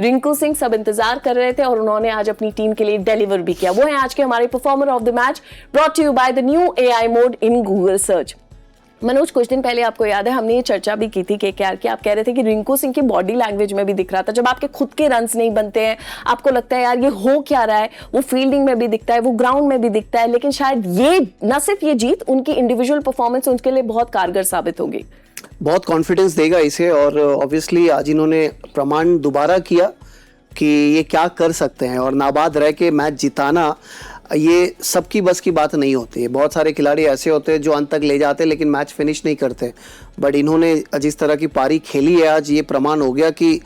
रिंकू सिंह सब इंतजार कर रहे थे और उन्होंने आज अपनी टीम के लिए डिलीवर भी किया। वो है आज के हमारे performer of the match, brought to you by the new AI mode in Google search. Manoj, कुछ दिन पहले आपको याद है हमने ये चर्चा भी की थी KKR की, आप कह रहे थे कि रिंकू सिंह की बॉडी लैंग्वेज में भी दिख रहा था, जब आपके खुद के रन्स नहीं बनते हैं आपको लगता है यार ये हो क्या रहा है, वो फील्डिंग में भी दिखता है, वो ग्राउंड में भी दिखता है, लेकिन शायद ये न सिर्फ ये जीत, उनकी इंडिविजुअल परफॉर्मेंस उनके लिए बहुत कारगर साबित होगी, बहुत कॉन्फिडेंस देगा इसे। और ऑब्वियसली आज इन्होंने प्रमाण दोबारा किया कि ये क्या कर सकते हैं, और नाबाद रह के मैच जिताना ये सबकी बस की बात नहीं होती है। बहुत सारे खिलाड़ी ऐसे होते हैं जो अंत तक ले जाते हैं लेकिन मैच फिनिश नहीं करते, बट इन्होंने जिस तरह की पारी खेली है आज, ये प्रमाण हो गया कि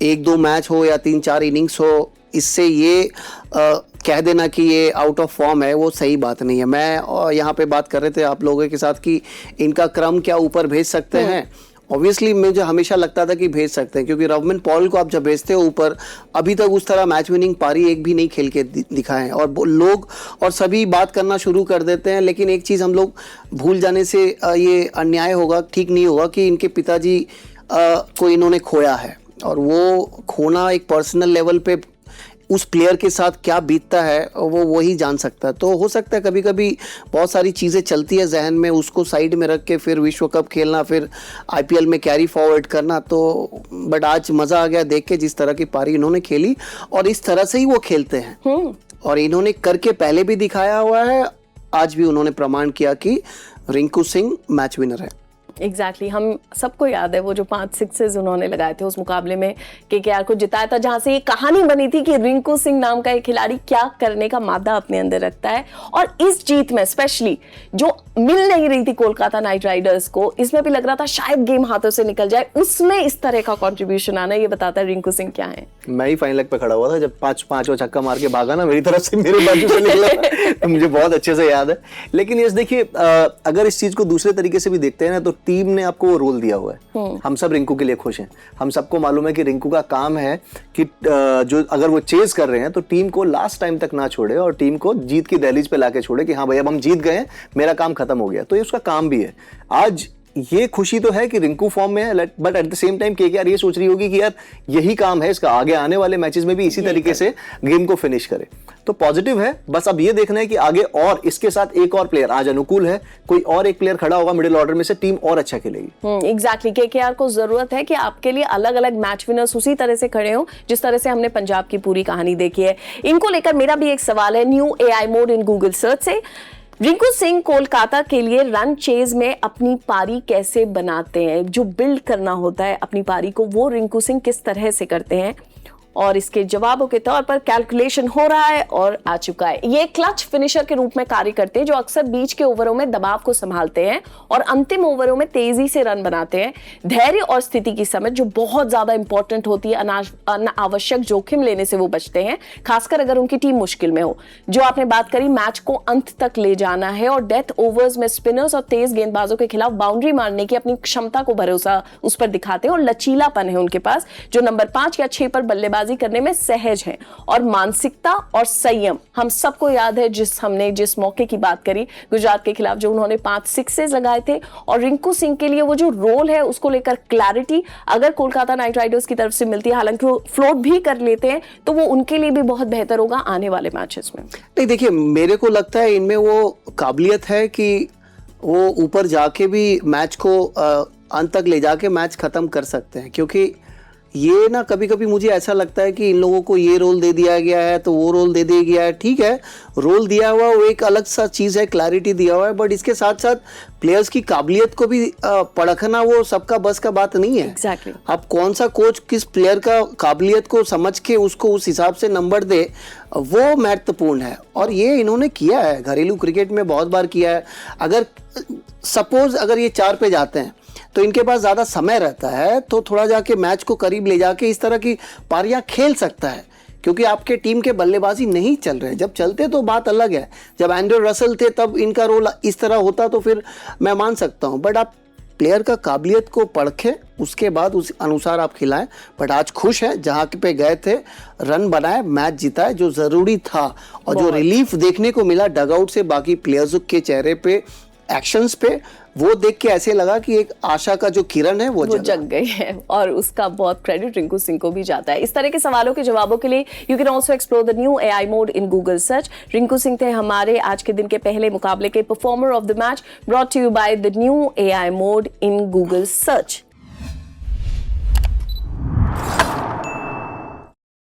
1-2 मैच हो या 3-4 इनिंग्स हो, इससे ये कह देना कि ये आउट ऑफ फॉर्म है वो सही बात नहीं है। मैं यहाँ पे बात कर रहे थे आप लोगों के साथ कि इनका क्रम क्या ऊपर भेज सकते हैं। ऑब्वियसली मुझे हमेशा लगता था कि भेज सकते हैं, क्योंकि रवमन पॉल को आप जब भेजते हो ऊपर, अभी तक उस तरह मैच विनिंग पारी एक भी नहीं खेल के दिखाए हैं, और लोग और सभी बात करना शुरू कर देते हैं। लेकिन एक चीज़ हम लोग भूल जाने से ये अन्याय होगा, ठीक नहीं होगा कि इनके पिताजी को इन्होंने खोया है, और वो खोना एक पर्सनल लेवल पे उस प्लेयर के साथ क्या बीतता है वो वही जान सकता है। तो हो सकता है कभी कभी बहुत सारी चीज़ें चलती है जहन में, उसको साइड में रख के फिर विश्व कप खेलना, फिर IPL में कैरी फॉरवर्ड करना। तो बट आज मज़ा आ गया देख के जिस तरह की पारी इन्होंने खेली, और इस तरह से ही वो खेलते हैं, और इन्होंने करके पहले भी दिखाया हुआ है, आज भी उन्होंने प्रमाण किया कि रिंकू सिंह मैच विनर है। एग्जैक्टली हम सबको याद है वो जो 5 सिक्सेस उन्होंने लगाए थे उस मुकाबले में KKR को जिताया था, जहां से ये कहानी बनी थी कि रिंकू सिंह नाम का एक खिलाड़ी क्या करने का मादा अपने अंदर रखता है। और इस जीत में स्पेशली जो मिल नहीं रही थी कोलकाता नाइट राइडर्स को, इसमें भी लग रहा था शायद गेम हाथों से निकल जाए, उसमें इस तरह का कॉन्ट्रीब्यूशन आना, ये बताता है रिंकू सिंह क्या है। मैं ही फाइनल पे खड़ा हुआ था जब 5 छक्का मार के भागा ना, मेरी तरफ से मेरे बाजू से निकला तो मुझे बहुत अच्छे से याद है। लेकिन ये देखिए, अगर इस चीज को दूसरे तरीके से भी देखते हैं ना, तो टीम ने आपको वो रोल दिया हुआ है। हम सब रिंकू के लिए खुश हैं, हम सबको मालूम है कि रिंकू का काम है कि जो अगर वो चेज कर रहे हैं तो टीम को लास्ट टाइम तक ना छोड़े और टीम को जीत की दहलीज पे लाके छोड़े कि हाँ भाई अब हम जीत गए, मेरा काम खत्म हो गया। तो ये उसका काम भी है। आज ये खुशी तो है कि रिंकू फॉर्म में है, but at the same time KKR ये सोच रही होगी कि यार यही काम है इसका, आगे आने वाले मैचेस में भी इसी तरीके से गेम को फिनिश करे। तो पॉजिटिव है, बस अब ये देखना है कि आगे और इसके साथ एक और प्लेयर आज अनुकूल है, कोई और एक प्लेयर खड़ा होगा मिडिल ऑर्डर में से, टीम और अच्छा खेलेगी। एग्जैक्टली KKR को जरूरत है कि आपके लिए अलग अलग मैच विनर्स उसी तरह से खड़े हो जिस तरह से हमने पंजाब की पूरी कहानी देखी है। इनको लेकर मेरा भी एक सवाल है new AI mode in Google search से। रिंकू सिंह कोलकाता के लिए रन चेज में अपनी पारी कैसे बनाते हैं, जो बिल्ड करना होता है अपनी पारी को, वो रिंकू सिंह किस तरह से करते हैं, और इसके जवाबों के तौर पर कैलकुलेशन हो रहा है और आ चुका है। ये क्लच फिनिशर के रूप में कार्य करते हैं जो अक्सर बीच के ओवरों में दबाव को संभालते हैं और अंतिम ओवरों में तेजी से रन बनाते हैं। धैर्य और स्थिति की समझ जो बहुत ज्यादा इंपॉर्टेंट होती है, अनावश्यक जोखिम लेने से वो बचते हैं, खासकर अगर उनकी टीम मुश्किल में हो। जो आपने बात करी, मैच को अंत तक ले जाना है और डेथ ओवर्स में स्पिनर्स और तेज गेंदबाजों के खिलाफ बाउंड्री मारने की अपनी क्षमता को भरोसा उस पर दिखाते हैं, और लचीलापन है उनके पास जो नंबर 5 या 6 पर बल्लेबाजी करने में सहज हैं। और मानसिकता और संयम, हम सबको याद है जिस मौके की बात करी गुजरात के खिलाफ जो उन्होंने 5 सिक्सेस लगाए थे, और रिंकू सिंह के लिए वो जो रोल है उसको लेकर क्लैरिटी अगर कोलकाता नाइट राइडर्स की तरफ से मिलती है, हालांकि वो फ्लोट भी कर लेते हैं, तो वो उनके लिए भी बहुत बेहतर होगा आने वाले मैचेस में। नहीं देखिए, मेरे को लगता है इनमें वो काबिलियत है कि वो ऊपर जाके भी मैच को अंत तक ले जाके मैच खत्म कर सकते हैं। क्योंकि ये ना कभी कभी मुझे ऐसा लगता है कि इन लोगों को ये रोल दे दिया गया है तो वो रोल दे दिया गया है। ठीक है, रोल दिया हुआ वो एक अलग सा चीज़ है, क्लैरिटी दिया हुआ है, बट इसके साथ साथ प्लेयर्स की काबिलियत को भी परखना वो सबका बस का बात नहीं है। Exactly. अब कौन सा कोच किस प्लेयर का काबिलियत को समझ के उसको उस हिसाब से नंबर दे, वो महत्वपूर्ण है, और ये इन्होंने किया है घरेलू क्रिकेट में बहुत बार किया है। अगर सपोज अगर ये 4 पे जाते हैं तो इनके पास ज़्यादा समय रहता है, तो थोड़ा जाके मैच को करीब ले जाके इस तरह की पारियां खेल सकता है, क्योंकि आपके टीम के बल्लेबाजी नहीं चल रहे। जब चलते तो बात अलग है, जब एंड्रे रसल थे तब इनका रोल इस तरह होता तो फिर मैं मान सकता हूं, बट आप प्लेयर का काबिलियत को परखें, उसके बाद उस अनुसार आप खिलाएं। बट आज खुश है, जहाँ पे गए थे रन बनाए, मैच जिताए, जो ज़रूरी था, और जो रिलीफ देखने को मिला डगआउट से बाकी प्लेयर्स के चेहरे पे, एक्शंस पे, वो देख के ऐसे लगा कि एक आशा का जो किरण है वो जग गई है, और उसका बहुत क्रेडिट रिंकू सिंह को भी जाता है। इस तरह के सवालों के जवाबों के लिए you can also explore the new AI mode in Google search. Rinku Singh थे हमारे आज के दिन के पहले मुकाबले के performer of the match, brought to you by the new AI mode in Google search.